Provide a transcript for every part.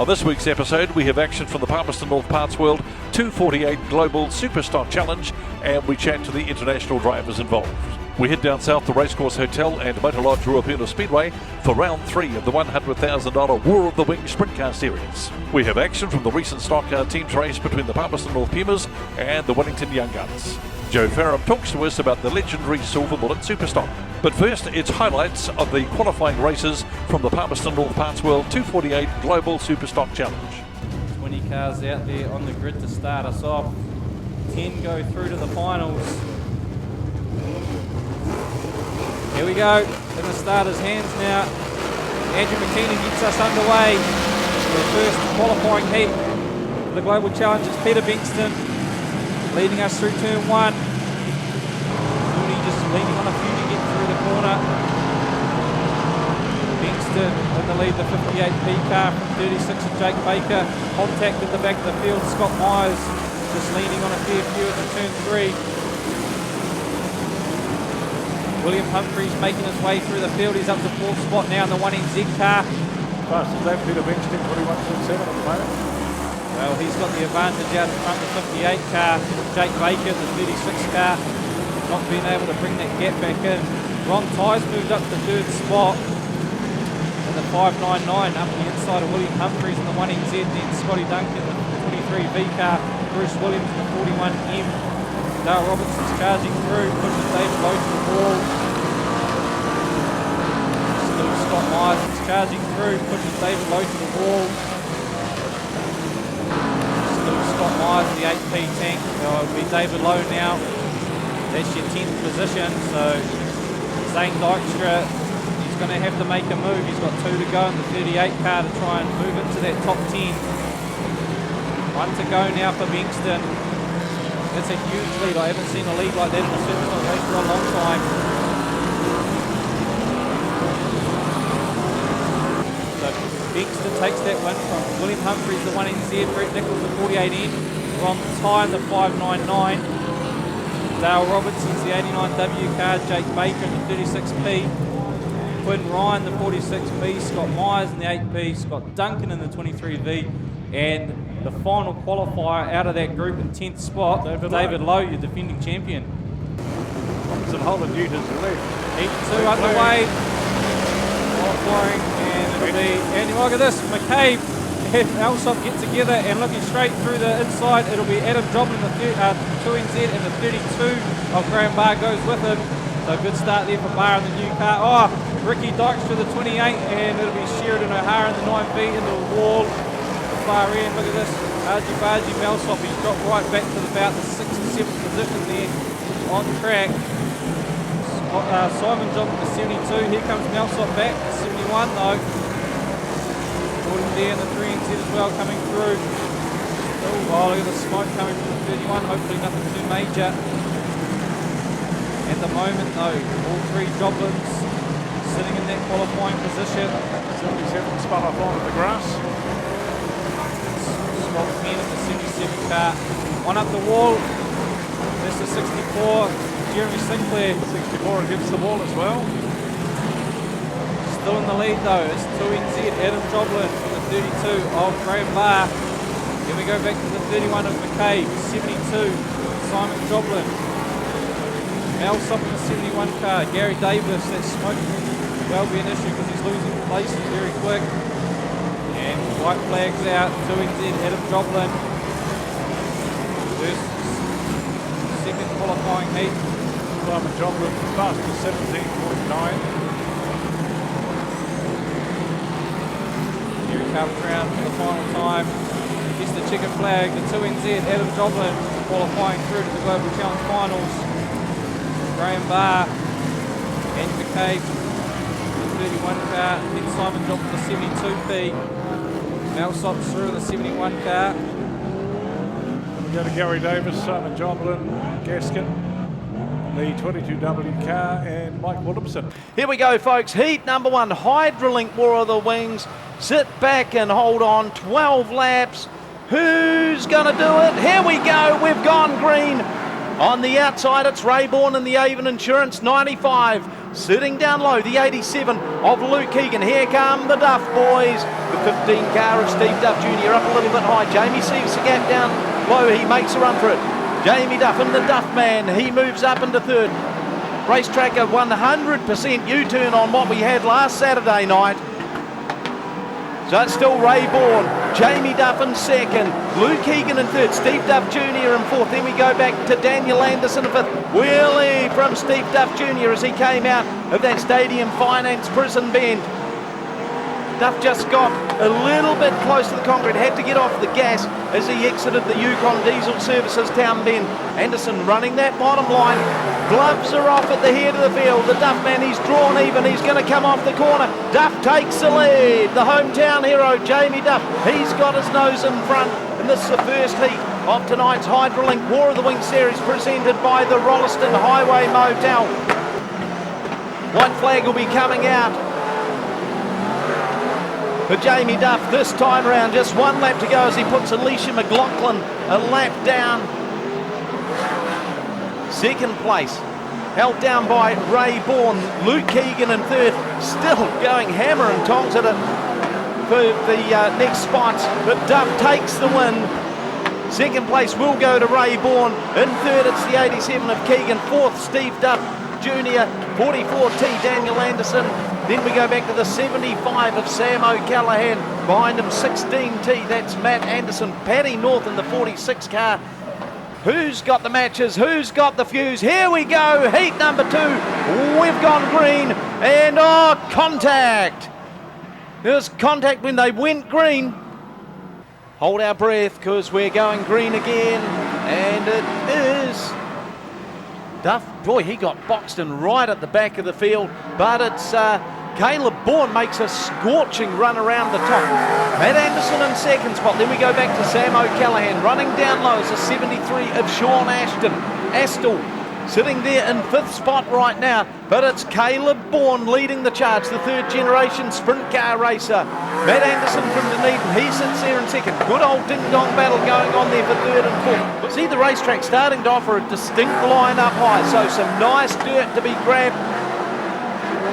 On this week's episode, we have action from the Palmerston North Parts World 248 Global Superstock Challenge, and we chat to the international drivers involved. We head down south to Racecourse Hotel and Motor Lodge Ruapuna Speedway for round 3 of the $100,000 War of the Wings Sprint Car Series. We have action from the recent Stockcar Teams race between the Palmerston North Pumas and the Wellington Young Guns. Joe Faram talks to us about the legendary Silver Bullet Superstock. But first, it's highlights of the qualifying races from the Palmerston North Parts World 248 Global Superstock Challenge. 20 cars out there on the grid to start us off. 10 go through to the finals. Here we go, in the starter's hands now. Andrew McKeenan gets us underway. The first qualifying heat for the Global Challenge is Peter Benston, leading us through turn 1. Mooney just leaning on a few to get through the corner. Benston in the lead, the 58P car from 36 of Jake Baker. Contact at the back of the field, Scott Myers just leaning on a fair few into turn 3. William Humphries making his way through the field. He's up to 4th spot now in the 1NZ car. Fast as that, Peter Benston, 41.7 at the moment. Well, he's got the advantage out in front of the 58 car. Jake Baker, the 36 car, not being able to bring that gap back in. Ron Ty's moved up to 3rd spot in the 599 up the inside of William Humphries in the 1NZ. Then Scotty Duncan, the 23V car. Bruce Williams, the 41M. Dale Robertson's charging through, pushes David Lowe to the wall. Still Scott Myers is charging through, pushes David Lowe to the wall. Still Scott Myers, the 8P tank. It'll be David Lowe now. That's your 10th position. So Zane Dykstra, he's going to have to make a move. He's got 2 to go in the 38 car to try and move into that top 10. 1 to go now for Benston. That's a huge lead. I haven't seen a lead like that in a Superstock race for a long time. So Benston takes that win from William Humphries, the 1NZ, Brett Nichols, the 48N, Ron Ty, the 599, Dale Robertson's the 89W car, Jake Baker in the 36P, Quinn Ryan, the 46B, Scott Myers in the 8P, Scott Duncan in the 23V, and the final qualifier out of that group in 10th spot, David Lowe, your defending champion. Robertson Holden International left. Heat 2 underway. Qualifying, and it'll be, and look at this, McCabe and Alsop get together and looking straight through the inside. It'll be Adam Joblin, the 2NZ, and the 32 of Graham Barr goes with him. So good start there for Barr in the new car. Oh, Ricky Dykstra, the 28, and it'll be Sheridan O'Hara in the 9B into the wall. Far end, look at this, Argy Bargy Melsop, he's dropped right back to about the 6th or 7th position there on track. Simon Johnson to 72, here comes Melsop back, 71 though. Gordon there in the 3NZ as well coming through. Oh, look at the smoke coming from the 31, hopefully nothing too major. At the moment though, all 3 Joblins sitting in that qualifying position. 77 spun off onto the grass. Scott Penn in the 77 car. On up the wall. That's the 64. Jeremy Sinclair. 64 against the wall as well. Still in the lead though. It's 2NZ. Adam Joblin from the 32 of Graham Barr. Then we go back to the 31 of McCabe. 72. Simon Joblin. Melsop in the 71 car. Gary Davis. That smoke will be an issue because he's losing places very quick. And white flags out, 2NZ, Adam Joblin. First, second qualifying heat. Simon Joblin fast to 17.9. Here he comes round for the final time. Gets the checkered flag, the 2NZ, Adam Joblin qualifying through to the Global Challenge Finals. Graham Barr, Andrew McCabe, the 31 car, then Simon Joblin, the 72P. Melsop's through in the 71 car. We go to Gary Davis, Simon Joblin, Gaskin, the 22W car, and Mike Williamson. Here we go, folks. Heat number 1, Hydrolink War of the Wings. Sit back and hold on. 12 laps. Who's going to do it? Here we go. We've gone green. On the outside, it's Rayborn and the Avon Insurance 95. Sitting down low, the 87 of Luke Egan. Here come the Duff boys. The 15 car of Steve Duff Jr. up a little bit high. Jamie sees the gap down low. He makes a run for it. Jamie Duff and the Duff man. He moves up into third. Racetrack a 100% U-turn on what we had last Saturday night. So it's still Rayborn, Jamie Duff in second, Luke Egan in third, Steve Duff Jr. in fourth. Then we go back to Daniel Anderson in fifth. Wheelie from Steve Duff Jr. as he came out of that Stadium Finance prison bend. Duff just got a little bit close to the concrete, had to get off the gas as he exited the Yukon Diesel Services town bend. Anderson running that bottom line. Gloves are off at the head of the field. The Duff man, he's drawn even. He's going to come off the corner. Duff takes the lead. The hometown hero, Jamie Duff, he's got his nose in front. And this is the first heat of tonight's Hydrolink War of the Wings series presented by the Rolleston Highway Motel. White flag will be coming out for Jamie Duff this time around. Just one lap to go as he puts Alicia McLaughlin a lap down. Second place held down by Rayborn. Luke Egan in third, still going hammer and tongs at it for the next spots, but Duff takes the win. Second place will go to Rayborn. In third it's the 87 of Keegan. Fourth Steve Duff Jr. 44T Daniel Anderson. Then we go back to the 75 of Sam O'Callaghan. Behind him 16T, that's Matt Anderson. Paddy North in the 46 car. Who's got the matches? Who's got the fuse? Here we go, heat number 2. We've gone green and contact. There's contact when they went green. Hold our breath because we're going green again, and it is Duff. Boy, he got boxed in right at the back of the field, but it's Caleb Bourne makes a scorching run around the top. Matt Anderson in second spot. Then we go back to Sam O'Callaghan. Running down low is a 73 of Sean Ashton. Astle sitting there in fifth spot right now, but it's Caleb Bourne leading the charge, the third generation sprint car racer. Matt Anderson from Dunedin, he sits there in second. Good old ding-dong battle going on there for third and fourth. See the racetrack starting to offer a distinct line up high, so some nice dirt to be grabbed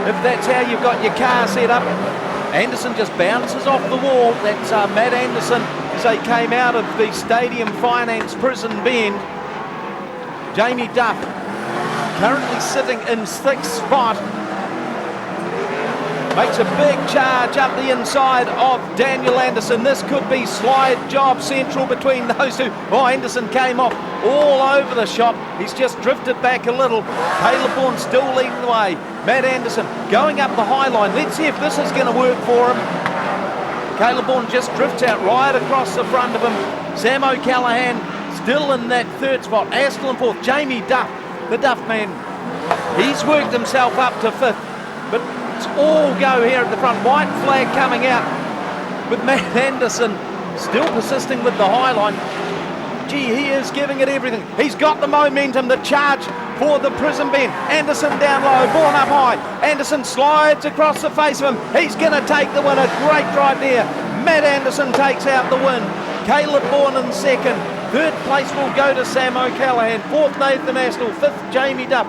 if that's how you've got your car set up. Anderson just bounces off the wall. That's Matt Anderson as they came out of the Stadium Finance prison bend. Jamie Duff currently sitting in sixth spot. Makes a big charge up the inside of Daniel Anderson. This could be slide job central between those two. Oh, Anderson came off all over the shop. He's just drifted back a little. Caleb Bourne still leading the way. Matt Anderson going up the high line. Let's see if this is going to work for him. Caleb Bourne just drifts out right across the front of him. Sam O'Callaghan still in that third spot. Astle in fourth. Jamie Duff, the Duff man, he's worked himself up to fifth. But it's all go here at the front. White flag coming out with Matt Anderson still persisting with the high line. Gee, he is giving it everything. He's got the momentum, the charge for the prison bend. Anderson down low, Bourne up high. Anderson slides across the face of him. He's going to take the win. A great drive there. Matt Anderson takes out the win. Caleb Bourne in second. Third place will go to Sam O'Callaghan. Fourth, Nathan Astle. Fifth, Jamie Duff.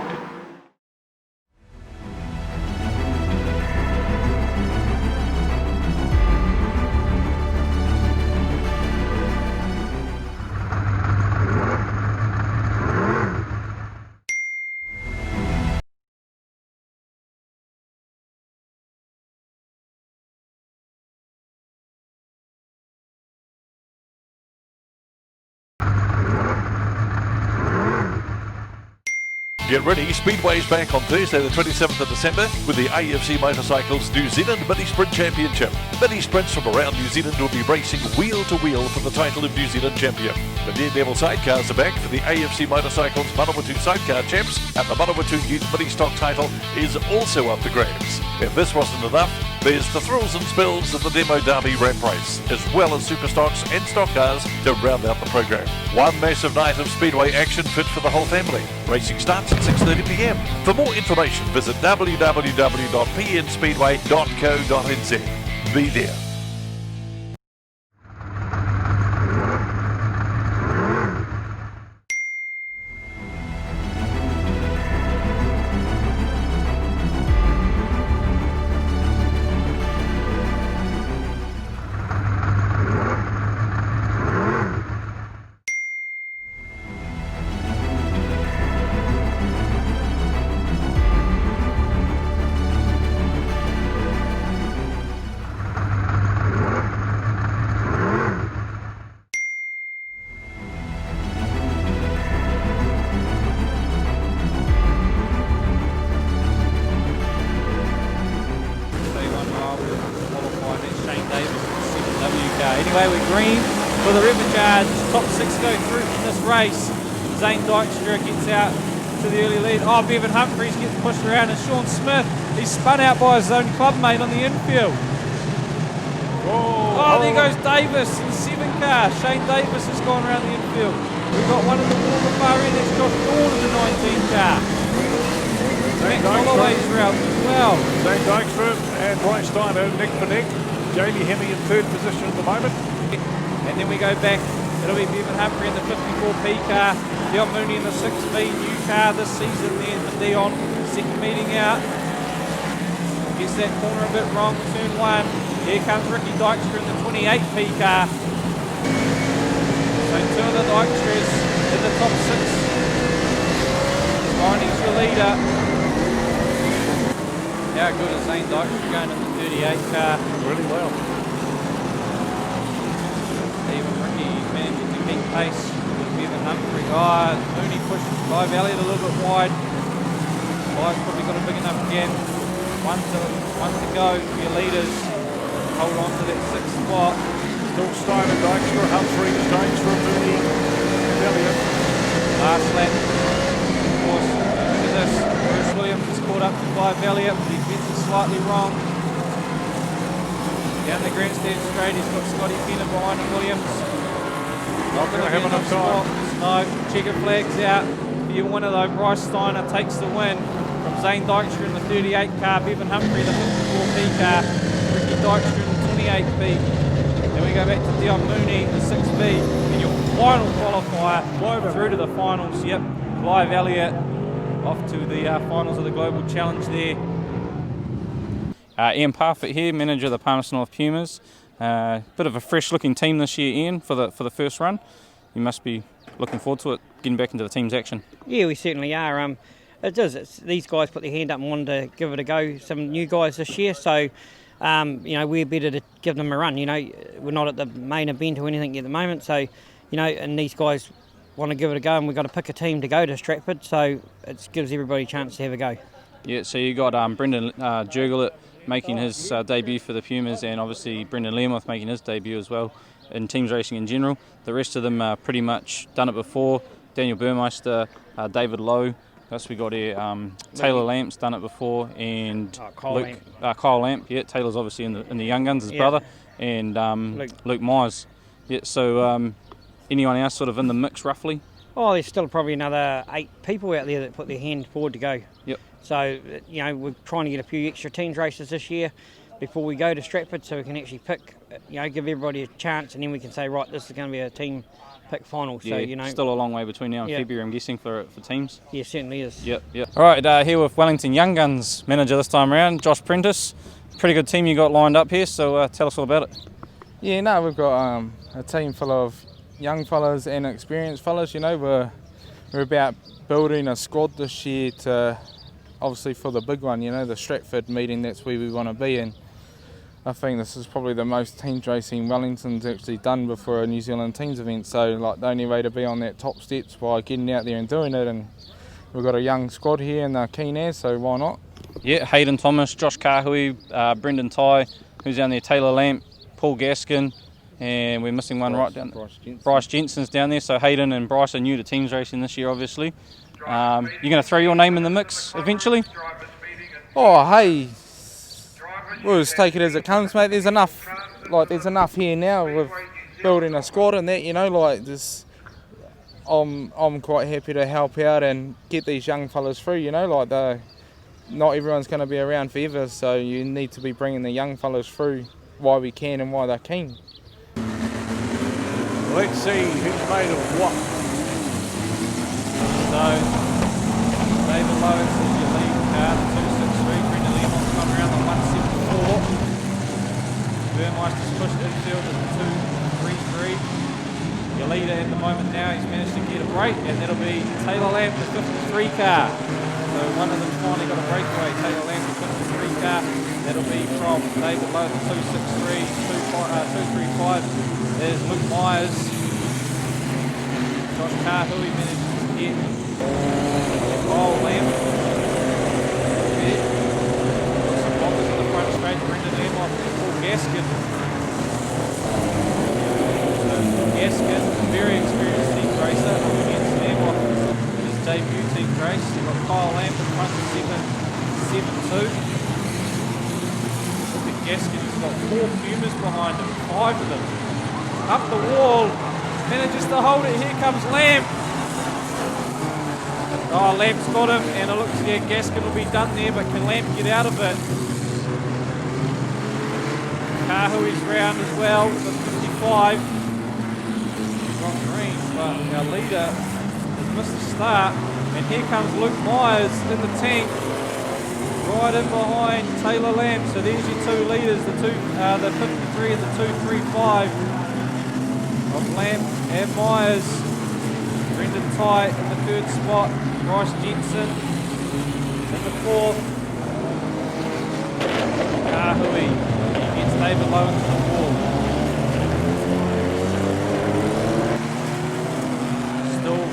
Get ready, Speedway's back on Thursday the 27th of December with the AFC Motorcycles New Zealand Mini Sprint Championship. Mini sprints from around New Zealand will be racing wheel to wheel for the title of New Zealand champion. The Daredevil sidecars are back for the AFC Motorcycles Manawatu Sidecar Champs, and the Manawatu Youth Mini Stock title is also up for grabs. If this wasn't enough, there's the thrills and spills of the Demo Derby ramp race, as well as Superstocks and Stock Cars to round out the program. One massive night of Speedway action fit for the whole family. Racing starts at 6:30 p.m. For more information, visit www.pnspeedway.co.nz. Be there. for the River Charge. Top 6 go through from this race. Zane Dykstra gets out to the early lead. Oh, Bevan Humphries gets pushed around, and Sean Smith, he's spun out by his own clubmate on the infield. Oh, there goes Davis in 7 car. Shane Davis has gone around the infield. We've got one in the water far end, that's Josh Dawn in the 19 car. Max Holloway's route as well. Zane Dykstra and Bryce Steiner neck for neck. Jamie Hemme in 3rd position at the moment. And then we go back, it'll be Bevan Humphrey in the 54P car, Dion Mooney in the 6B new car this season there for Dion. Second meeting out. Gets that corner a bit wrong, turn 1. Here comes Ricky Dykstra in the 28P car. So 2 of the Dykstras in the top 6. Viney's your leader. How good is Zane Dykstra going in the 38 car? Really well. Even Ricky managing to keep pace with Bevan Humphrey. Oh, Mooney pushes Clive Elliott a little bit wide. Clive's probably got a big enough again. One to go for your leaders. Hold on to that 6th spot. Still Steiner, Dykstra, Humphrey, Dykstra, Mooney, and Elliott. Last lap. Of course, look at this. Bruce Williams is caught up to Clive Elliott. The defence is slightly wrong. Down the grandstand straight, he's got Scotty Kenner behind him, Williams. Not going to have enough time. No, checker flags out for your winner though. Bryce Steiner takes the win from Zane Dykstra in the 38 car, Bevan Humphrey the 54P car, Ricky Dykstra in the 28B. Then we go back to Dion Mooney in the 6B. And your final qualifier through to the finals. Yep, Clive Elliott off to the finals of the Global Challenge there. Ian Parfitt here, manager of the Palmerston North Pumas. Bit of a fresh looking team this year, Ian, for the first run. You must be looking forward to it, getting back into the team's action. Yeah, we certainly are. It does. These guys put their hand up and wanted to give it a go. Some new guys this year, so we're better to give them a run. We're not at the main event or anything at the moment, so and these guys want to give it a go, and we've got to pick a team to go to Stratford, so it gives everybody a chance to have a go. Yeah, so you got Brendan Jurgelet making his debut for the Pumas, and obviously Brendan Learmouth making his debut as well in teams racing in general. The rest of them pretty much done it before. Daniel Burmeister, David Lowe, that's we got here. Taylor Lamp's done it before, and Kyle Lamp. Yeah, Taylor's obviously in the young guns, his brother, and Luke Myers. Yeah, so anyone else sort of in the mix roughly? Oh, there's still probably another 8 people out there that put their hand forward to go. Yep. So, we're trying to get a few extra teams races this year before we go to Stratford, so we can actually pick, give everybody a chance, and then we can say, right, this is going to be a team pick final. So, still a long way between now and February, I'm guessing, for teams. Yeah, certainly is. Yep. All right, here with Wellington Young Guns manager this time around, Josh Prentice. Pretty good team you got lined up here, so tell us all about it. Yeah, no, we've got a team full of young fellas and experienced fellas. We're about building a squad this year to, obviously for the big one, the Stratford meeting. That's where we want to be, and I think this is probably the most teams racing Wellington's actually done before a New Zealand teams event. So the only way to be on that top steps by getting out there and doing it, and we've got a young squad here and they're keen as, so why not? Yeah, Hayden Thomas, Josh Kahui, Brendan Ty, who's down there, Taylor Lamp, Paul Gaskin, and we're missing one right down there. Bryce Jensen's down there, so Hayden and Bryce are new to teams racing this year, obviously. You're going to throw your name in the mix eventually? Oh, hey, we'll just take it as it comes, mate. There's enough here now with building a squad and that, I'm quite happy to help out and get these young fellas through, not everyone's going to be around forever, so you need to be bringing the young fellas through while we can and while they're keen. Let's see who's made of what. So, David Lowe is your lead car, the 263. Brendan Learmont's come around the 174. Burmeister's pushed infield at the 233. Your leader at the moment now, he's managed to get a break, and that'll be Taylor Lamp, the 53 car. So one of them's finally got a breakaway. Taylor Lamp, the 53 car. That'll be from David Lowe, the 263, 235. There's Luke Myers. Josh Kahui manages to get Kyle Lamp. Some blockers in the front straight. Brendan Learmont and Paul Gaskin. So 2. Look at Gaskin, he's got 4 Pumas behind him, 5 of them. Up the wall, manages to hold it, here comes Lamb. Oh, Lamb's got him, and it looks like Gaskin will be done there, but can Lamb get out of it? Kahui's round as well, for 55. Not green, but our leader has missed the start. And here comes Luke Myers in the tank, right in behind Taylor Lamb. So there's your 2 leaders, the 53 and the 235 of Lamb and Myers. Brendan Tye in the 3rd spot, Bryce Jensen in the 4th. Kahui gets David Lowe into the 4th. Still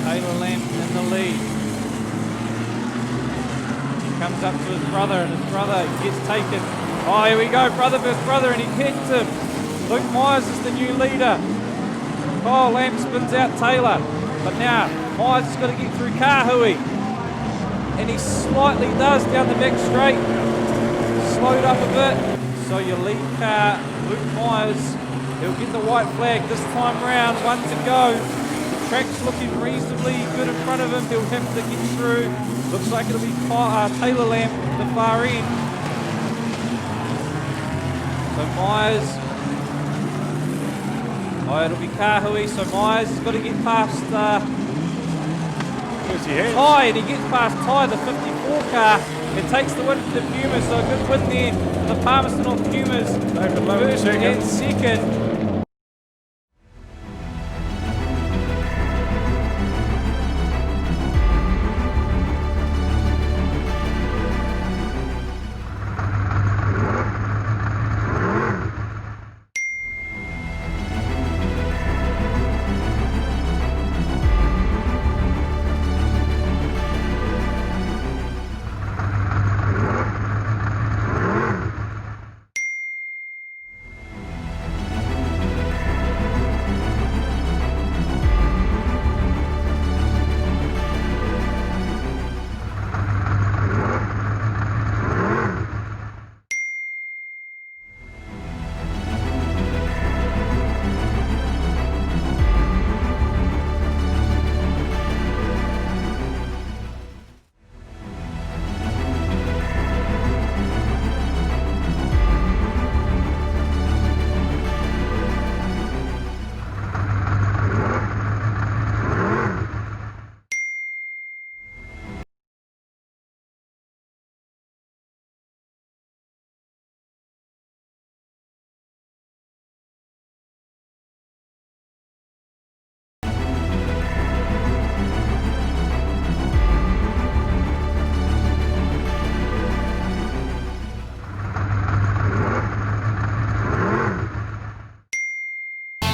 Taylor Lamb in the lead. He comes up to his brother, and his brother gets taken. Oh, here we go, brother versus brother, and he kicked him. Luke Myers is the new leader. Oh, Lamb spins out Taylor, but now Myers has got to get through Kahui, and he slightly does down the back straight. Slowed up a bit, so your lead car, Luke Myers, he'll get the white flag this time round. 1 to go. Track's looking reasonably good in front of him. He'll have to get through. Looks like it'll be Taylor Lamb at the far end. So Myers. Oh, it'll be Kahui. So Myers has got to get past Ty, and he gets past Ty, the 54 car. It takes the win for the Pumas. So a good win there for the Palmerston North Pumas. First and second.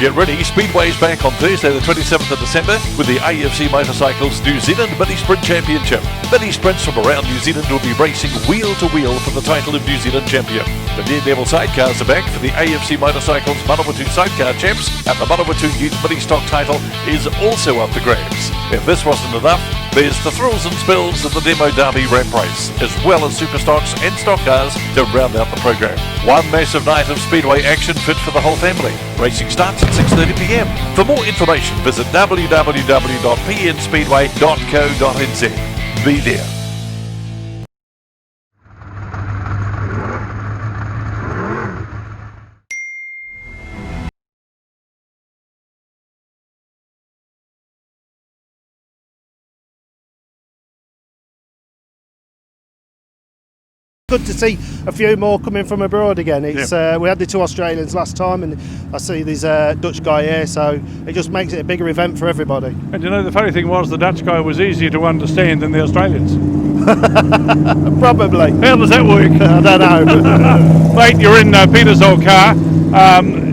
Get ready, Speedway's back on Thursday the 27th of December with the AFC Motorcycles New Zealand Mini Sprint Championship. Mini sprints from around New Zealand will be racing wheel to wheel for the title of New Zealand champion. The near-level sidecars are back for the AFC Motorcycles Manawatu Sidecar Champs, and the Manawatu Youth Mini Stock title is also up for grabs. If this wasn't enough, there's the thrills and spills of the Demo Derby ramp race, as well as Superstocks and Stock Cars to round out the program. One massive night of Speedway action fit for the whole family. Racing starts at 6:30 p.m. For more information, visit www.pnspeedway.co.nz. Be there. Good to see a few more coming from abroad again. It's we had the 2 Australians last time, and I see this Dutch guy here, so it just makes it a bigger event for everybody. And you know, the funny thing was the Dutch guy was easier to understand than the Australians. Probably. How does that work? I don't know. Mate, you're in Peter's old car.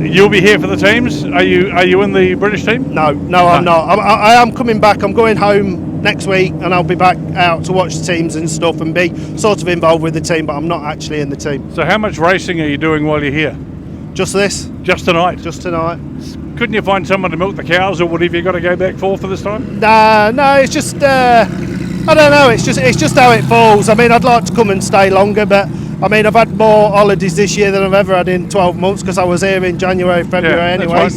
You'll be here for the teams. Are you in the British team? No, I'm not. I am coming back. I'm going home next week, and I'll be back out to watch the teams and stuff and be sort of involved with the team, but I'm not actually in the team. So how much racing are you doing while you're here? Just this. Just tonight? Just tonight. Couldn't you find someone to milk the cows, or whatever you got to go back for this time? No, it's just I don't know. It's just how it falls. I mean, I'd like to come and stay longer, but I mean, I've had more holidays this year than I've ever had in 12 months because I was here in January, February anyway.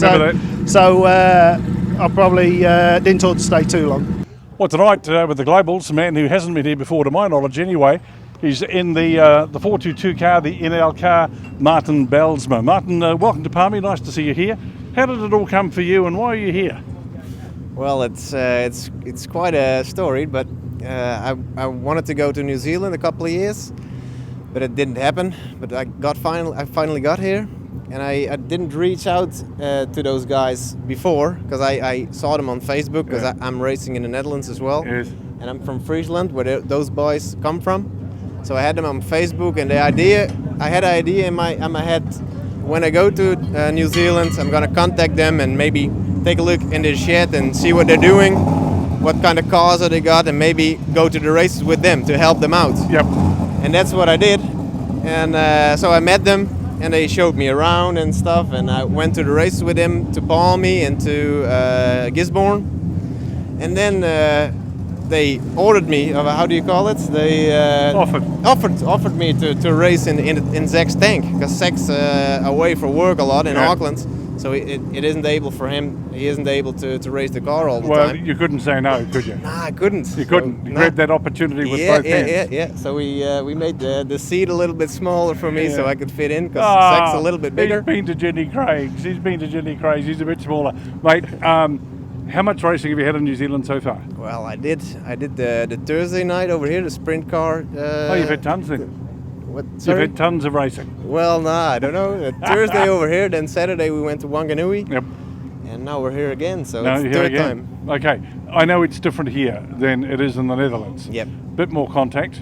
So I probably didn't ought to stay too long. Well, tonight with the Globals, a man who hasn't been here before, to my knowledge anyway, he's in the 422 car, the NL car, Marten Bijlsma. Marten, welcome to Palmy. Nice to see you here. How did it all come for you, and why are you here? Well, it's quite a story, but I wanted to go to New Zealand a couple of years, but it didn't happen. But I finally got here, and I didn't reach out to those guys before because I saw them on Facebook because I'm racing in the Netherlands as well, and I'm from Friesland, where those boys come from. So I had them on Facebook, and I had an idea in my head. When I go to New Zealand, I'm gonna contact them and maybe take a look in their shed and see what they're doing, what kind of cars they got, and maybe go to the races with them to help them out. Yep. And that's what I did. And so I met them, and they showed me around and stuff, and I went to the races with them to Palmy and to Gisborne. And then they ordered me, how do you call it? They offered me to race in Zach's tank, because Zach's away for work a lot in Auckland, so it isn't able for him. He isn't able to race the car all the time. Well, you couldn't say no, could you? Nah, I couldn't. You couldn't. You grabbed that opportunity with both hands. Yeah. So we made the seat a little bit smaller for me so I could fit in, because Zach's a little bit bigger. He's been to Jenny Craig's. He's a bit smaller, mate. How much racing have you had in New Zealand so far? Well, I did the Thursday night over here, the sprint car. You've had tons then. What? You've had tons of racing. Well, I don't know. Thursday over here, then Saturday we went to Wanganui. Yep. And now we're here again, so now it's third time. Okay, I know it's different here than it is in the Netherlands. Yep. Bit more contact.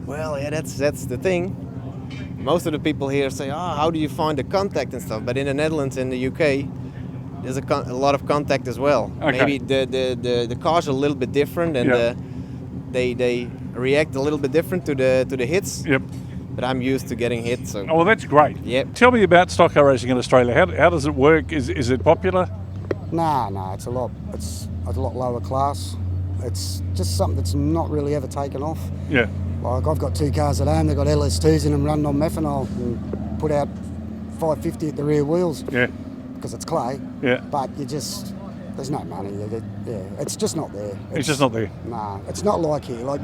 Well, yeah, that's the thing. Most of the people here say, how do you find the contact and stuff? But in the Netherlands and the UK, there's a lot of contact as well. Okay. Maybe the cars are a little bit different, and they react a little bit different to the hits. Yep. But I'm used to getting hit, so. Oh, well, that's great. Yep. Tell me about stock car racing in Australia. How does it work? Is it popular? No, it's a lot lower class. It's just something that's not really ever taken off. Yeah. Like, I've got 2 cars at home. They've got LS2s in them running on methanol and put out 550 at the rear wheels. Yeah. Because it's clay. Yeah. But there's no money. It's just not there. It's just not there. Nah, it's not like here. Like,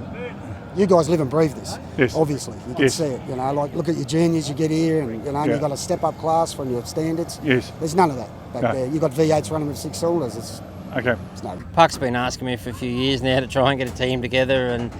you guys live and breathe this. Yes. Obviously, you can see it. You know, like, look at your juniors. You get here, and you've got a step up class from your standards. Yes. There's none of that back there. You got V8s running with 6 cylinders. It's no. Puck's been asking me for a few years now to try and get a team together, and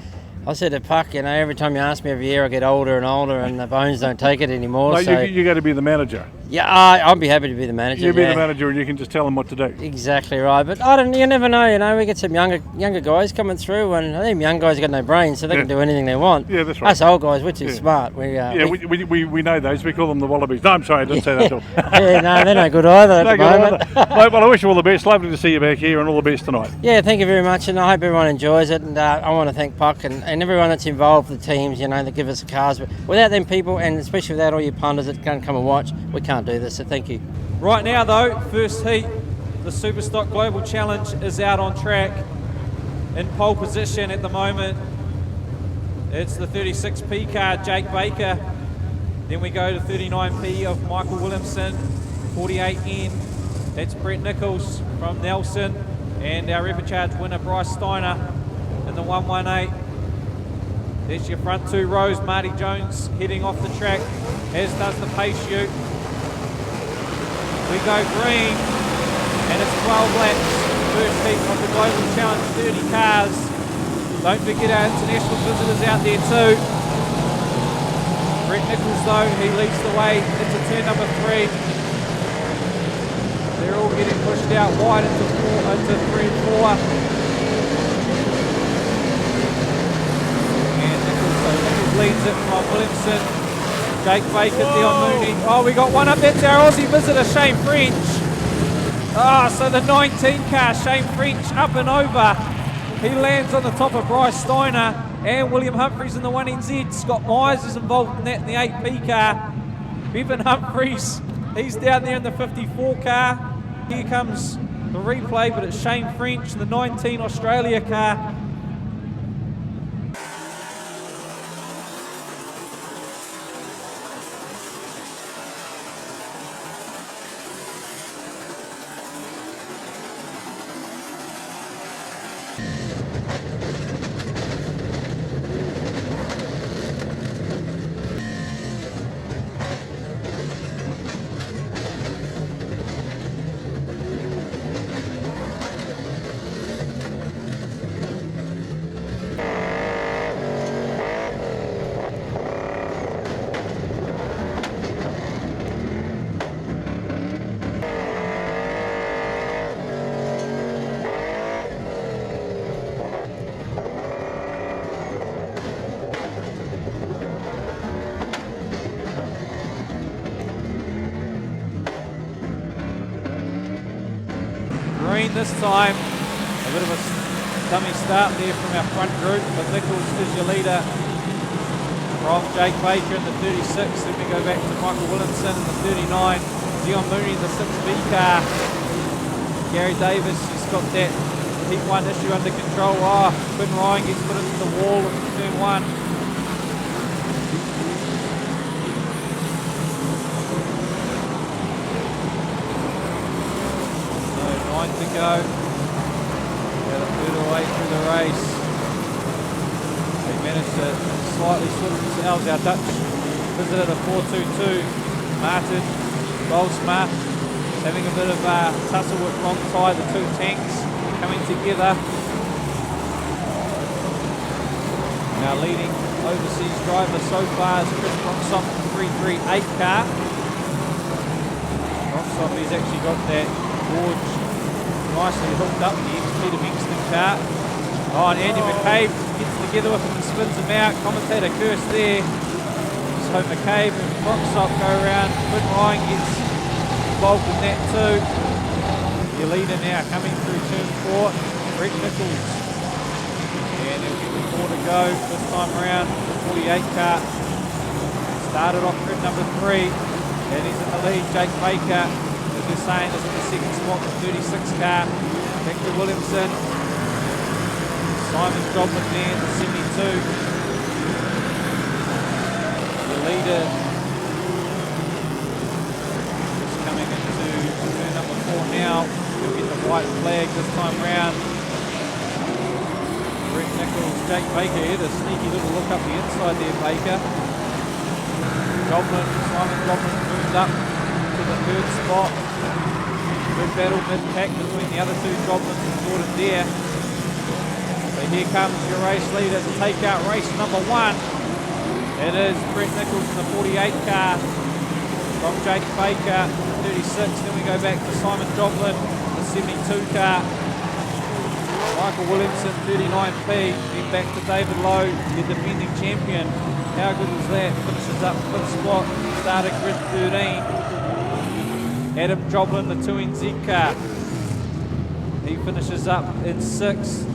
I said to Puck, every time you ask me every year, I get older and older, and the bones don't take it anymore. Mate, so you got to be the manager. Yeah, I'd be happy to be the manager. You be the manager, and you can just tell them what to do. Exactly right, but you never know. We get some younger guys coming through, and I think young guys got no brains, so they can do anything they want. Yeah, that's right. Us old guys, we're too smart. We know those. We call them the Wallabies. No, I'm sorry, I didn't say that at all. Yeah, no, they're no good either at the moment. Mate, well, I wish you all the best. Lovely to see you back here, and all the best tonight. Yeah, thank you very much, and I hope everyone enjoys it. And I want to thank Puck and everyone that's involved, the teams, that give us the cars. But without them people, and especially without all your punters that can come and watch, we can't do this. So thank you. Right now, though, first heat, the Superstock Global Challenge is out on track. In pole position at the moment, it's the 36P car, Jake Baker. Then we go to 39P of Michael Williamson, 48N, that's Brett Nichols from Nelson, and our Repecharge winner, Bryce Steiner, in the 118. There's your front 2 rows, Marty Jones heading off the track, as does the pace chute. We go green, and it's 12 laps, first heat of the Global Challenge, 30 cars. Don't forget our international visitors out there too. Brett Nichols though, he leads the way into turn number 3. They're all getting pushed out wide into 3 and 4. And Nichols leads it from Williamson. Jake Baker, Dion Mooney. Oh, we got one up. That's our Aussie visitor, Shane French. So the 19 car, Shane French, up and over. He lands on the top of Bryce Steiner and William Humphreys in the 1NZ. Scott Myers is involved in that in the 8P car. Bevan Humphreys, he's down there in the 54 car. Here comes the replay, but it's Shane French, the 19 Australia car. green this time. A bit of a dummy start there from our front group, but Nichols is your leader from Jake Baker in the 36. Then we go back to Michael Williamson in the 39. Dion Mooney in the 6B car. Gary Davis, he's got that Heat 1 issue under control. Quinn Ryan gets put into the wall in turn 1. So 9 to go. About a third away through the race. They managed to slightly sort themselves. Our Dutch visited a 4.22. Marten Bijlsma having a bit of tussle with wrong side, the two tanks coming together. Our leading overseas driver so far is Chris Brockstopp, 338 car. Brockstopp has actually got that gorge nicely hooked up, the ex-Peter Mengston car. And Andy McCabe gets together with him and spins him out. Commentator cursed there. So McCabe and Brockstopp go around. Quinn Ryan gets involved in that too. Your leader now coming through turn 4, Brent Nichols. And there'll be 4 to go this time around. The 48 car started off grid number 3, and he's in the lead. Jake Baker, as we're saying, is in the second spot, the 36 car. Victor Williamson, Simon Joblin there in the 72. The leader is coming into turn number 4 now. He'll get the white flag this time round. Brent Nichols, Jake Baker here, a sneaky little look up the inside there, Baker. Simon Joblin moved up to the 3rd spot. Good battle mid-pack between the other two Joblins and Jordan Deere. So here comes your race leader to take out race number 1. It is Brent Nichols in the 48 car from Jake Baker, 36. Then we go back to Simon Joblin, the 72 car. Michael Williamson, 39P. Then back to David Lowe, the defending champion. How good was that? Finishes up 5th spot, starting grid 13. Adam Joblin, the 2NZ car. He finishes up in 6th.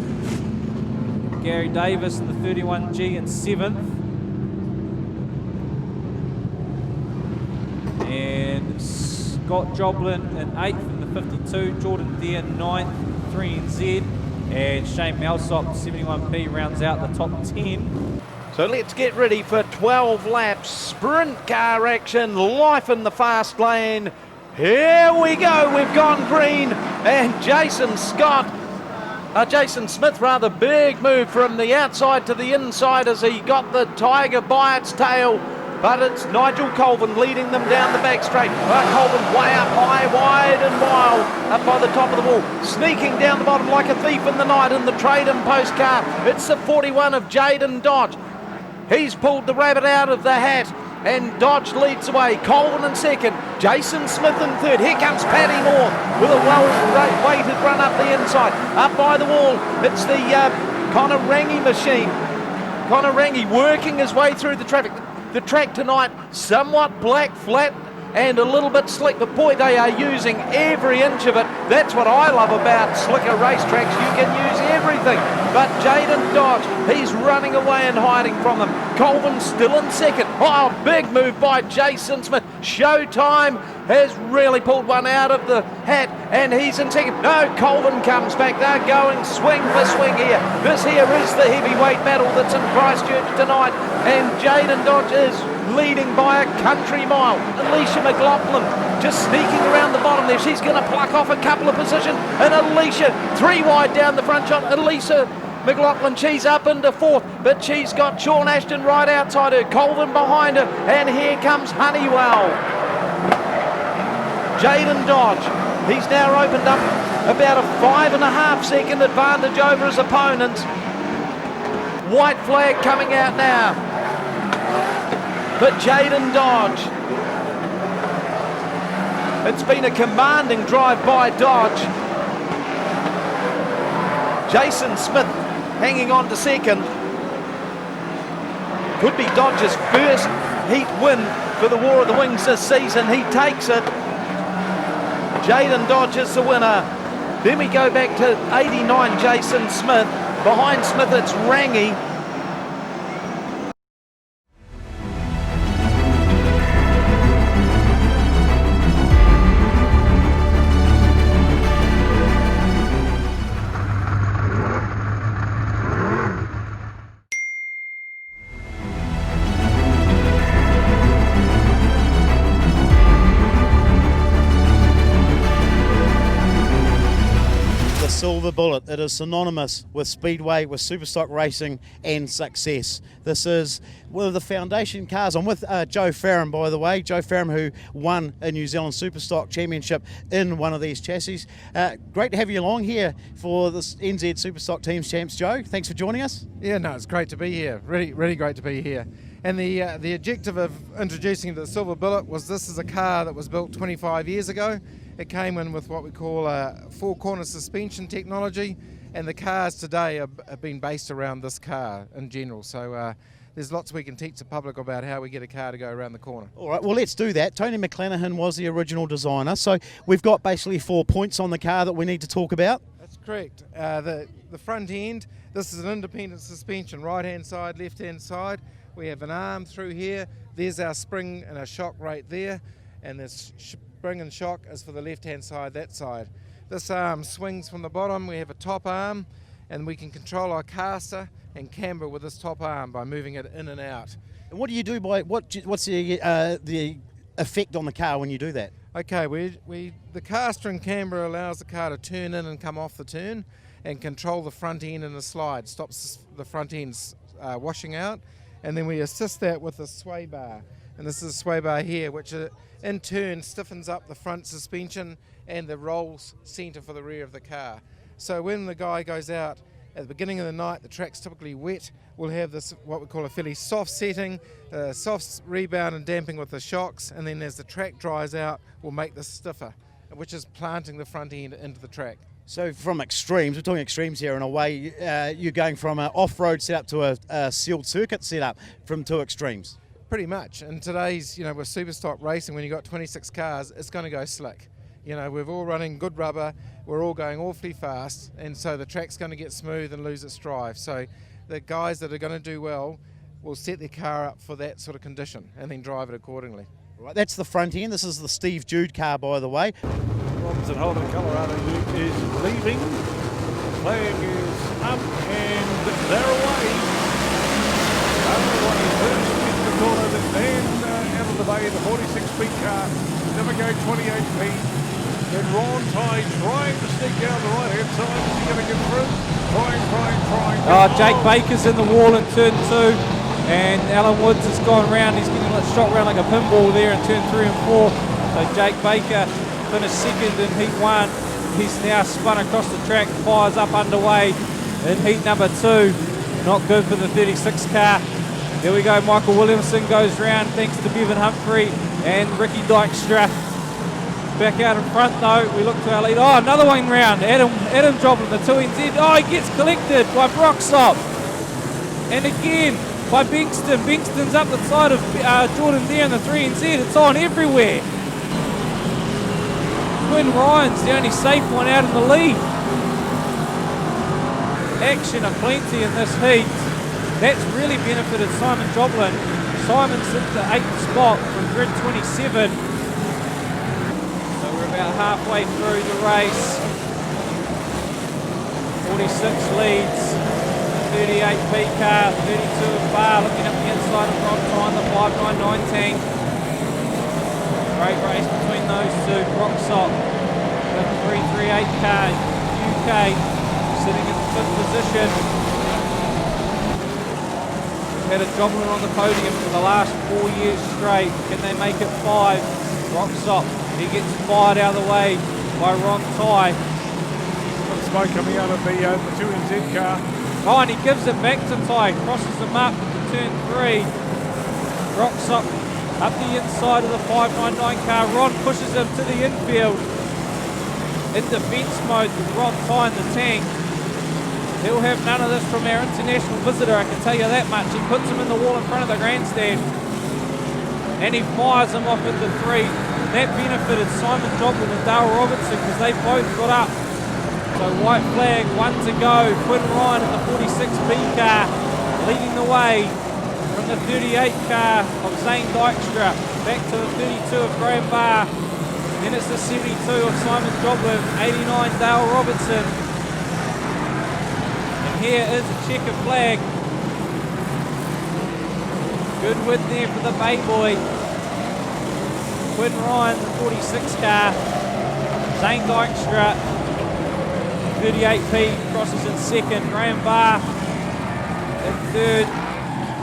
Gary Davis in the 31G in 7th. And Scott Joblin in 8th in the 52. Jordan Deere 9th, 3NZ. And Shane Malsop, 71P, rounds out the top 10. So let's get ready for 12 laps. Sprint car action, life in the fast lane. Here we go, we've gone green, and Jason Smith, rather, big move from the outside to the inside as he got the Tiger by its tail, but it's Nigel Colvin leading them down the back straight. Colvin way up high, wide and wild, up by the top of the wall, sneaking down the bottom like a thief in the night in the trade and post car. It's the 41 of Jaden Dodge. He's pulled the rabbit out of the hat, and Dodge leads away. Colvin in 2nd, Jason Smith in 3rd. Here comes Paddy Moore with a well-weighted run up the inside. Up by the wall, it's the Connor Rangi machine. Connor Rangi working his way through the traffic. The track tonight, somewhat black, flat, and a little bit slick, but boy, they are using every inch of it. That's what I love about slicker racetracks. You can use everything. But Jaden Dodge, he's running away and hiding from them. Colvin still in 2nd. Oh, big move by Jason Smith. Showtime has really pulled one out of the hat, and he's in 2nd. No, Colvin comes back. They're going swing for swing here. This here is the heavyweight battle that's in Christchurch tonight, and Jaden Dodge is leading by a country mile. Alicia McLaughlin just sneaking around the bottom there. She's going to pluck off a couple of positions, and Alicia 3 wide down the front shot. Alicia McLaughlin, she's up into 4th, but she's got Sean Ashton right outside her, Colvin behind her, and here comes Honeywell. Jaden Dodge, he's now opened up about a 5.5 second advantage over his opponent. White flag coming out now. But Jaden Dodge, it's been a commanding drive by Dodge. Jason Smith hanging on to 2nd. Could be Dodge's first heat win for the War of the Wings this season. He takes it. Jaden Dodge is the winner. Then we go back to 89 Jason Smith. Behind Smith it's Rangi. Silver Bullet. It is synonymous with Speedway, with Superstock racing and success. This is one of the foundation cars. I'm with Joe Faram, by the way. Joe Faram, who won a New Zealand Superstock Championship in one of these chassis. Great to have you along here for this NZ Superstock Teams Champs, Joe. Thanks for joining us. Yeah, no, it's great to be here. Really great to be here. And the objective of introducing the Silver Bullet was this is a car that was built 25 years ago. It came in with what we call a four-corner suspension technology, and the cars today have been based around this car in general. So there's lots we can teach the public about how we get a car to go around the corner. All right, well, let's do that. Tony McClanahan was the original designer, so we've got basically 4 points on the car that we need to talk about. That's correct. The front end, this is an independent suspension, right-hand side, left-hand side. We have an arm through here. There's our spring and our shock right there, and this spring and shock is for the left-hand side, that side. This arm swings from the bottom. We have a top arm, and we can control our caster and camber with this top arm by moving it in and out. And what do you do by what's the effect on the car when you do that? Okay, the caster and camber allows the car to turn in and come off the turn, and control the front end in the slide, stops the front ends washing out, and then we assist that with a sway bar. And this is a sway bar here, which in turn stiffens up the front suspension and the roll centre for the rear of the car. So when the guy goes out at the beginning of the night, the track's typically wet, we'll have this what we call a fairly soft setting, soft rebound and damping with the shocks, and then as the track dries out, we'll make this stiffer, which is planting the front end into the track. So from extremes, we're talking extremes here in a way, you're going from an off-road setup to a sealed circuit setup from two extremes. Pretty much. In today's, with Superstock racing, when you've got 26 cars, it's going to go slick. We're all running good rubber, we're all going awfully fast, and so the track's going to get smooth and lose its drive. So the guys that are going to do well will set their car up for that sort of condition and then drive it accordingly. Right, that's the front end. This is the Steve Jude car, by the way. Robertson Holden, Colorado is leaving. Flag is up and they're away. First in the corner, then out of the bay, the 46-speed car, Navigate 28p. Then Ron Ty trying to sneak down the right-hand side. Is he going to get through? Trying. Jake Baker's in the wall in turn 2, and Allan Woods has gone round. He's getting shot around like a pinball there in turn 3 and 4. So Jake Baker finished second in heat 1. He's now spun across the track. Fires up underway in heat number 2. Not good for the 36 car. There we go, Michael Williamson goes round thanks to Bevan Humphrey and Ricky Dykstra. Back out in front though, we look to our lead. Oh, another one round, Adam Joplin, the 2NZ. Oh, he gets collected by Brockstopp. And again, by Bengston. Bengston's up the side of Jordan there in the 3NZ. It's on everywhere. Quinn Ryan's the only safe one out in the lead. Action aplenty in this heat. That's really benefited Simon Joplin. Simon's at the 8th spot from grid 27. So we're about halfway through the race. 46 leads, 38p car, 32 of bar, looking up the inside of Ron Tyne, the 599 tank. Great race between those two. Brockstopp with the 338 car, UK, sitting in the 5th position. Had a Joplin on the podium for the last 4 years straight. Can they make it 5? Brockstopp, he gets fired out of the way by Ron Ty. Some smoke coming out of the 2NZ car. Oh, and he gives it back to Ty, crosses him up to turn 3. Brockstopp up the inside of the 599 car. Ron pushes him to the infield. In defence mode with Ron Ty in the tank. He'll have none of this from our international visitor, I can tell you that much. He puts him in the wall in front of the grandstand. And he fires him off into 3. That benefited Simon Joplin and Dale Robertson because they both got up So white flag, 1 to go. Quinn Ryan in the 46B car, leading the way from the 38 car of Zane Dykstra, back to the 32 of Graham Barr. Then it's the 72 of Simon Joblin, 89 Dale Robertson. And here is a checker flag. Good win there for the Bay Boy. Quinn Ryan, the 46 car. Zane Dykstra, 38P, crosses in second. Graham Barr in third.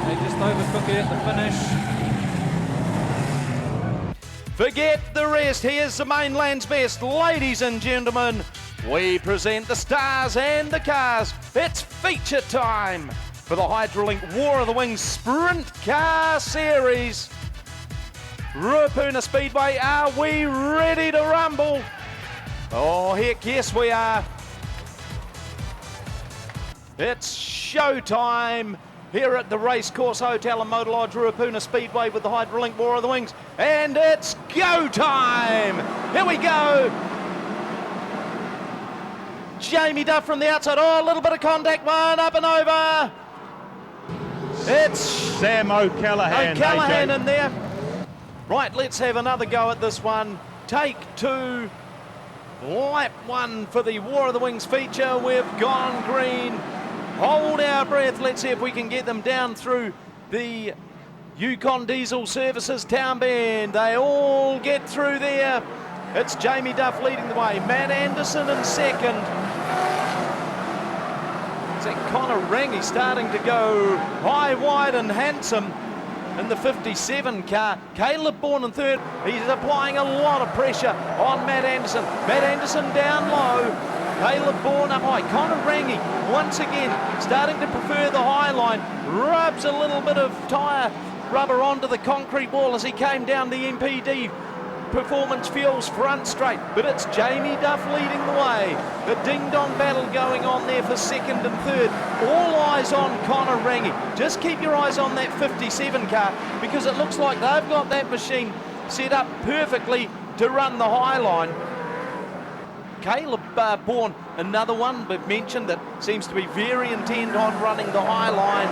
They just overtook it at the finish. Forget the rest. Here's the mainland's best. Ladies and gentlemen, we present the stars and the cars. It's feature time for the Hydrolink War of the Wings Sprint Car Series. Ruapuna Speedway, are we ready to rumble? Oh, heck yes we are. It's showtime here at the Racecourse Hotel and Motor Lodge, Ruapuna Speedway, with the Hydrolink War of the Wings. And it's go time! Here we go! Jamie Duff from the outside. Oh, a little bit of contact, one up and over. It's Sam O'Callaghan in there. Right, let's have another go at this one. Take two. Lap one for the War of the Wings feature. We've gone green. Hold our breath. Let's see if we can get them down through the Yukon Diesel Services Town Bend. They all get through there. It's Jamie Duff leading the way. Matt Anderson in second. Is that Connor Rangi starting to go high, wide and handsome in the 57 car. Caleb Bourne in third. He's applying a lot of pressure on Matt Anderson. Matt Anderson down low. Caleb Bourne up high. Connor Rangi once again starting to prefer the high line. Rubs a little bit of tyre rubber onto the concrete wall as he came down the MPD Performance Fuels front straight, but it's Jamie Duff leading the way. The ding-dong battle going on there for second and third. All eyes on Connor Rangi. Just keep your eyes on that 57 car, because it looks like they've got that machine set up perfectly to run the high line. Caleb Bourne, another one we've mentioned that seems to be very intent on running the high line.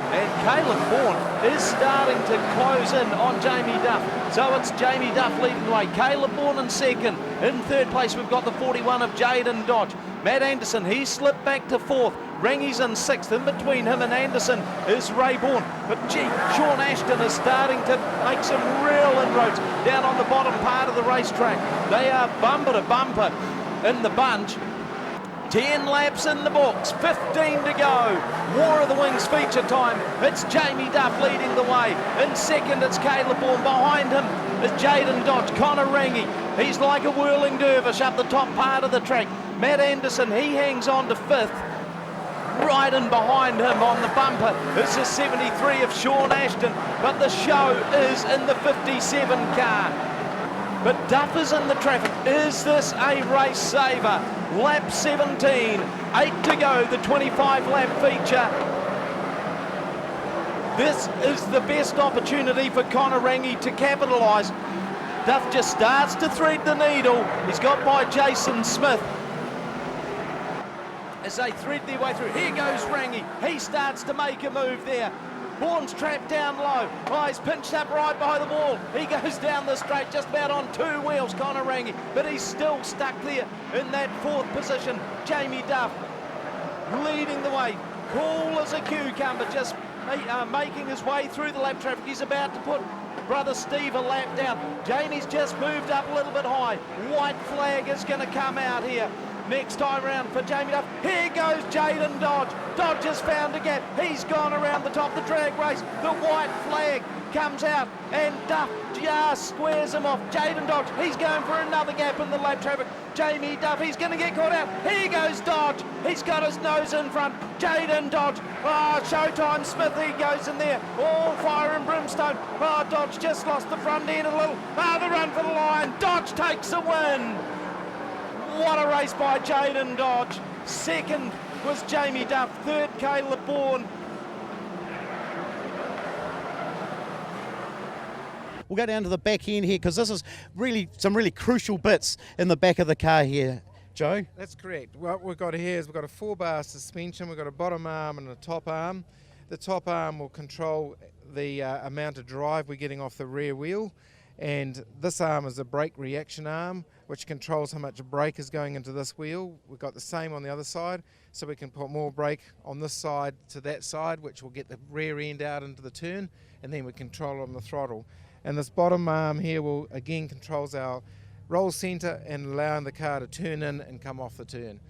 And Caleb Bourne is starting to close in on Jamie Duff. So it's Jamie Duff leading the way. Caleb Bourne in second. In third place, we've got the 41 of Jaden Dodge. Matt Anderson, he slipped back to fourth. Rangi's in sixth. In between him and Anderson is Ray Bourne. But gee, Sean Ashton is starting to make some real inroads down on the bottom part of the racetrack. They are bumper to bumper in the bunch. 10 laps in the books, 15 to go. War of the Wings feature time. It's Jamie Duff leading the way. In second, it's Caleb Bourne. Behind him is Jaden Dodge. Connor Rangi, he's like a whirling dervish up the top part of the track. Matt Anderson, he hangs on to fifth. Right in behind him on the bumper is the 73 of Sean Ashton. But the show is in the 57 car. But Duff is in the traffic. Is this a race saver? Lap 17, 8 to go, the 25-lap feature. This is the best opportunity for Connor Rangi to capitalise. Duff just starts to thread the needle. He's got by Jason Smith. As they thread their way through, here goes Rangi. He starts to make a move there. Bourne's trapped down low. Oh, he's pinched up right by the wall. He goes down the straight just about on two wheels, Connor Rangi, but he's still stuck there in that fourth position. Jamie Duff leading the way. Cool as a cucumber, just making his way through the lap traffic. He's about to put Brother Steve a lap down. Jamie's just moved up a little bit high. White flag is going to come out here. Next time round for Jamie Duff. Here goes Jaden Dodge. Dodge has found a gap. He's gone around the top of the drag race. The white flag comes out and Duff just squares him off. Jaden Dodge, he's going for another gap in the lap traffic. Jamie Duff, he's going to get caught out. Here goes Dodge. He's got his nose in front. Jaden Dodge. Oh, Showtime Smith, he goes in there. All fire and brimstone. Oh, Dodge just lost the front end a little. Oh, the run for the line. Dodge takes the win. What a race by Jaden Dodge. Second was Jamie Duff. Third, Caleb Bourne. We'll go down to the back end here because this is really some really crucial bits in the back of the car here. Joe? That's correct. What we've got here is we've got a 4-bar suspension, we've got a bottom arm and a top arm. The top arm will control the amount of drive we're getting off the rear wheel, and this arm is a brake reaction arm, which controls how much brake is going into this wheel. We've got the same on the other side, so we can put more brake on this side to that side, which will get the rear end out into the turn, and then we control on the throttle. And this bottom arm here will again controls our roll centre and allowing the car to turn in and come off the turn.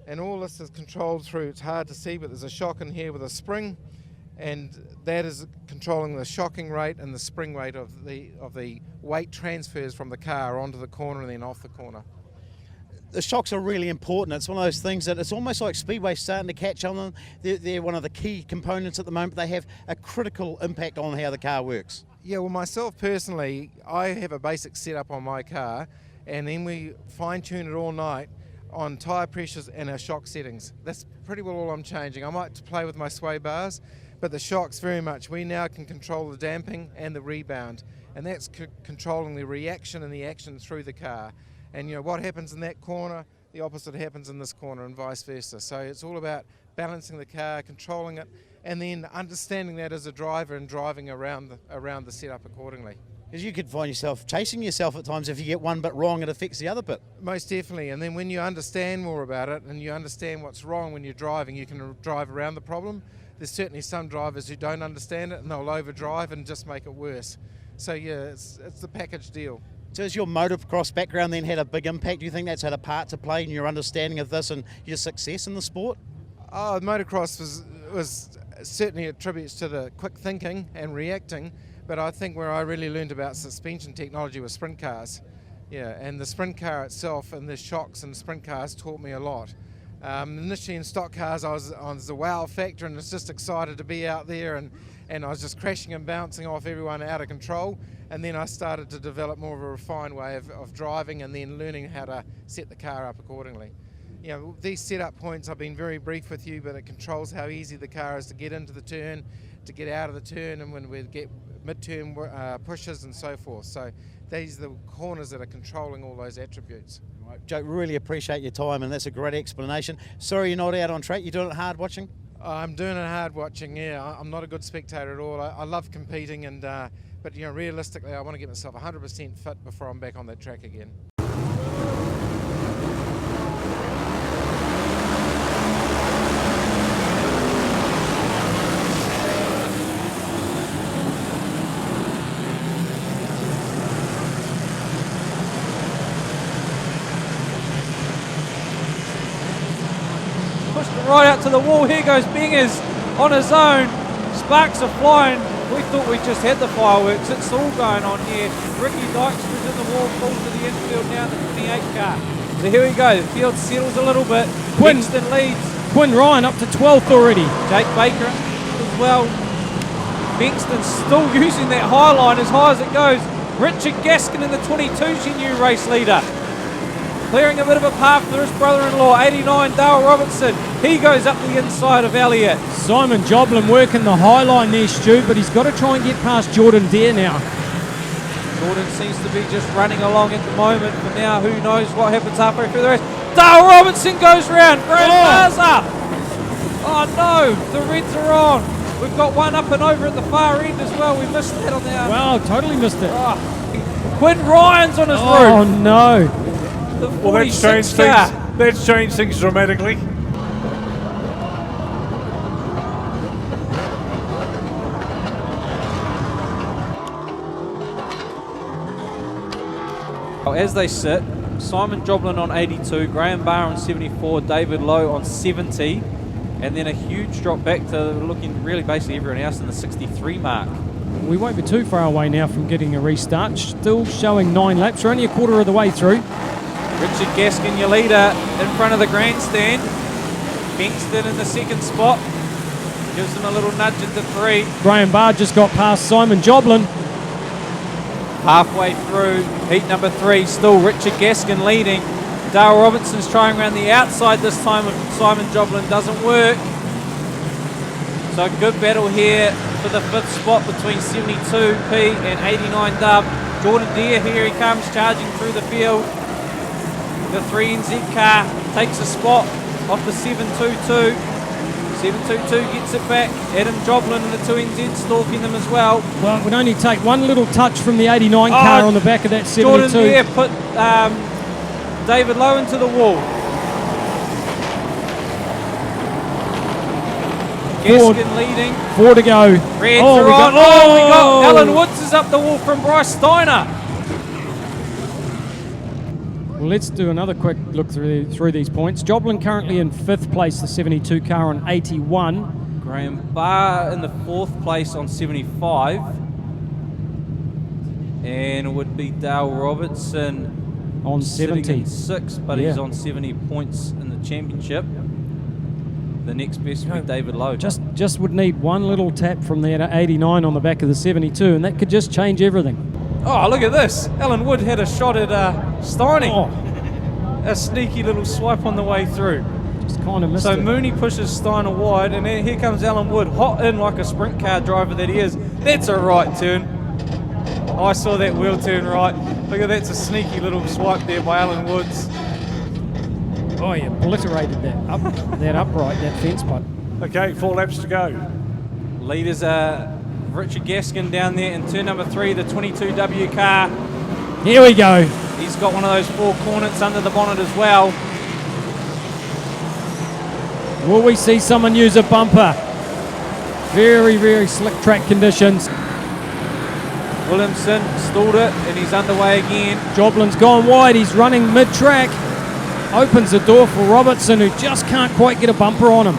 And all this is controlled through, it's hard to see, but there's a shock in here with a spring, and that is controlling the shocking rate and the spring rate of the weight transfers from the car onto the corner and then off the corner. The shocks are really important. It's one of those things that it's almost like Speedway starting to catch on them. They're one of the key components at the moment. They have a critical impact on how the car works. Yeah, well, myself personally, I have a basic setup on my car, and then we fine-tune it all night on tyre pressures and our shock settings. That's pretty well all I'm changing. I might play with my sway bars, but the shocks very much, we now can control the damping and the rebound, and that's controlling the reaction and the action through the car. And you know what happens in that corner, the opposite happens in this corner and vice versa. So it's all about balancing the car, controlling it, and then understanding that as a driver and driving around the setup accordingly. Because you could find yourself chasing yourself at times. If you get one bit wrong, it affects the other bit. Most definitely, and then when you understand more about it and you understand what's wrong when you're driving, you can drive around the problem. There's certainly some drivers who don't understand it and they'll overdrive and just make it worse. So yeah, it's the package deal. So has your motocross background then had a big impact? Do you think that's had a part to play in your understanding of this and your success in the sport? Oh, motocross was certainly attributes to the quick thinking and reacting, but I think where I really learned about suspension technology was sprint cars. Yeah, and the sprint car itself and the shocks in sprint cars taught me a lot. Initially in stock cars I was a wow factor and was just excited to be out there, and I was just crashing and bouncing off everyone out of control, and then I started to develop more of a refined way of driving and then learning how to set the car up accordingly. You know, these setup points, I've been very brief with you, but it controls how easy the car is to get into the turn, to get out of the turn, and when we get mid-turn pushes and so forth. So these are the corners that are controlling all those attributes. Right, Joe, really appreciate your time, and that's a great explanation. Sorry you're not out on track. You're doing it hard watching? I'm doing it hard watching, yeah. I'm not a good spectator at all. I love competing, and but you know, realistically, I want to get myself 100% fit before I'm back on that track again. Pushed it right out to the wall. Here goes Bengers on his own. Sparks are flying. We thought we just had the fireworks. It's all going on here. Ricky Dykstra's in the wall, pulls to the infield now in the 28 car. So here we go. The field settles a little bit. Winston leads. Quinn Ryan up to 12th already. Jake Baker as well. Bengtson's still using that high line as high as it goes. Richard Gaskin in the 22's your new race leader. Clearing a bit of a path for his brother-in-law, 89, Dale Robertson. He goes up the inside of Elliott. Simon Joblin working the high line there, Stu, but he's got to try and get past Jordan Dare now. Jordan seems to be just running along at the moment. For now, who knows what happens halfway through the race. Dale Robertson goes round. Grant bars up. Oh no, the reds are on. We've got one up and over at the far end as well. We missed that on the other. Wow, totally missed it. Oh, Quinn Ryan's on his roof. Oh no. The well, that's changed things dramatically. As they sit, Simon Joblin on 82, Graham Barr on 74, David Lowe on 70, and then a huge drop back to looking really basically everyone else in the 63 mark. We won't be too far away now from getting a restart. Still showing 9 laps. We're only a quarter of the way through. Richard Gaskin, your leader, in front of the grandstand. Bengtsson in the second spot. Gives them a little nudge into 3. Graham Barr just got past Simon Joblin. Halfway through heat number 3, still Richard Gaskin leading. Dale Robertson's trying around the outside this time if Simon Joblin doesn't work. So a good battle here for the 5th spot between 72P and 89 Dub. Jordan Dare, here he comes charging through the field. The 3NZ car takes a spot off the 722. 722 gets it back. Adam Joblin and the 2NZ stalking them as well. Well, it would only take one little touch from the 89 car on the back of that 72. Jordan there put David Lowe into the wall. Gaskin leading. 4 to go. Reds are on. We got Allan Woods is up the wall from Bryce Steiner. Well, let's do another quick look through these points. Joblin currently in 5th place, the 72 car on 81. Graham Barr in the 4th place on 75. And it would be Dale Robertson on 70. 6, but he's on 70 points in the championship. The next best would be David Lowe. Just would need one little tap from that 89 on the back of the 72, and that could just change everything. Oh, look at this. Allan Wood had a shot at Steiny. A sneaky little swipe on the way through. Just kind of missed it. So Mooney pushes Steiner wide, and then here comes Allan Wood, hot in like a sprint car driver that he is. That's a right turn. I saw that wheel turn right. Look at that's a sneaky little swipe there by Allan Woods. Oh, he obliterated that upright, that fence putt. Okay, 4 laps to go. Leaders are Richard Gaskin down there in turn number 3, the 22W car. Here we go. He's got one of those 4 cornets under the bonnet as well. Will we see someone use a bumper? Very, very slick track conditions. Williamson stalled it and he's underway again. Joblin's gone wide, he's running mid-track. Opens the door for Robertson, who just can't quite get a bumper on him.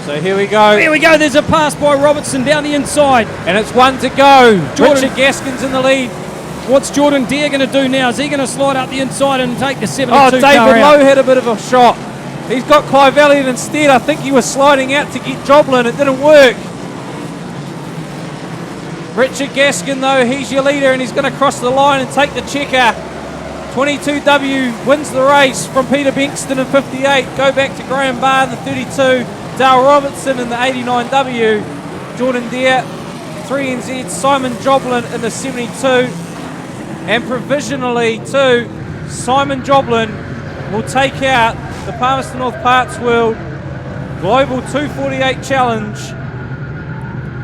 So here we go. Here we go, there's a pass by Robertson down the inside. And it's 1 to go. Richard Gaskin's in the lead. What's Jordan Dare going to do now? Is he going to slide up the inside and take the 72 car out? David Lowe had a bit of a shot. He's got Clive Elliott instead. I think he was sliding out to get Joblin. It didn't work. Richard Gaskin, though, he's your leader, and he's going to cross the line and take the checker. 22W wins the race from Peter Bankston in 58. Go back to Graham Barr in the 32. Dale Robertson in the 89W. Jordan Dare, 3NZ. Simon Joblin in the 72. And provisionally, too, Simon Joblin will take out the Palmerston North Parts World Global 248 Challenge.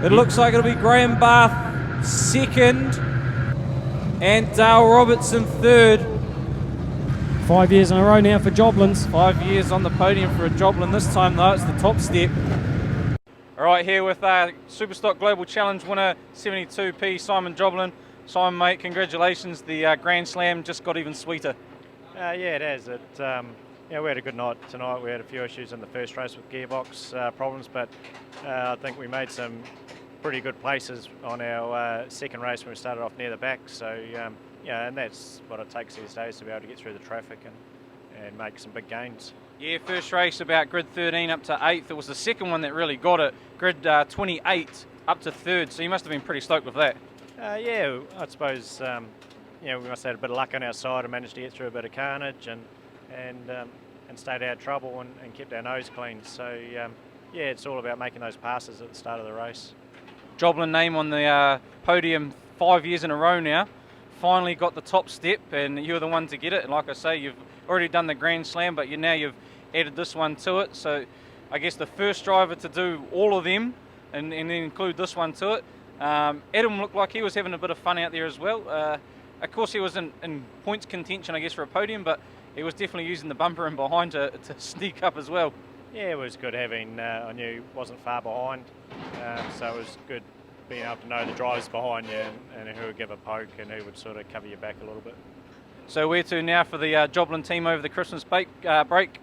It looks like it'll be Graham Barr 2nd and Dale Robertson 3rd. 5 years in a row now for Joblins. 5 years on the podium for a Joblin. This time, though, it's the top step. All right, here with Superstock Global Challenge winner, 72P, Simon Joblin. Simon, mate, congratulations. The Grand Slam just got even sweeter. Yeah, it has. We had a good night tonight. We had a few issues in the first race with gearbox problems, but I think we made some pretty good places on our second race when we started off near the back. So, and that's what it takes these days, to be able to get through the traffic and make some big gains. Yeah, first race about grid 13 up to 8th. It was the second one that really got it, grid 28 up to 3rd. So you must have been pretty stoked with that. Yeah, I suppose we must have had a bit of luck on our side and managed to get through a bit of carnage and stayed out of trouble and kept our nose clean. So it's all about making those passes at the start of the race. Joblin name on the podium 5 years in a row now. Finally got the top step, and you're the one to get it. And like I say, you've already done the Grand Slam, but now you've added this one to it. So I guess the first driver to do all of them and then include this one to it. Adam looked like he was having a bit of fun out there as well. Of course, he was in points contention, I guess, for a podium, but he was definitely using the bumper in behind to sneak up as well. Yeah, it was good having, I knew he wasn't far behind, so it was good being able to know the drivers behind you and who would give a poke and who would sort of cover your back a little bit. So where to now for the Joblin team over the Christmas break?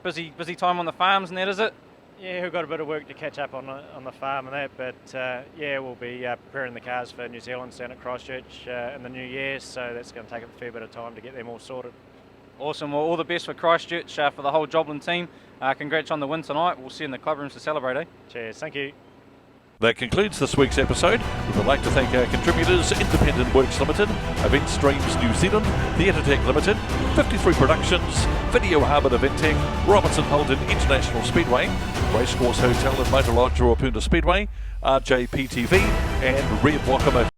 Busy time on the farms and that, is it? Yeah, we've got a bit of work to catch up on the farm and that, but we'll be preparing the cars for New Zealand down at Christchurch in the new year, so that's going to take a fair bit of time to get them all sorted. Awesome. Well, all the best for Christchurch for the whole Joblin team. Congrats on the win tonight. We'll see you in the club rooms to celebrate, eh? Cheers. Thank you. That concludes this week's episode. We would like to thank our contributors: Independent Works Limited, Event Streams New Zealand, Theatretech Limited, 53 Productions, Video Hub and Eventing, Robertson Holden International Speedway, Racecourse Hotel and Motor Lodge Ruapuna Speedway, RJPTV, and Red Locomotive.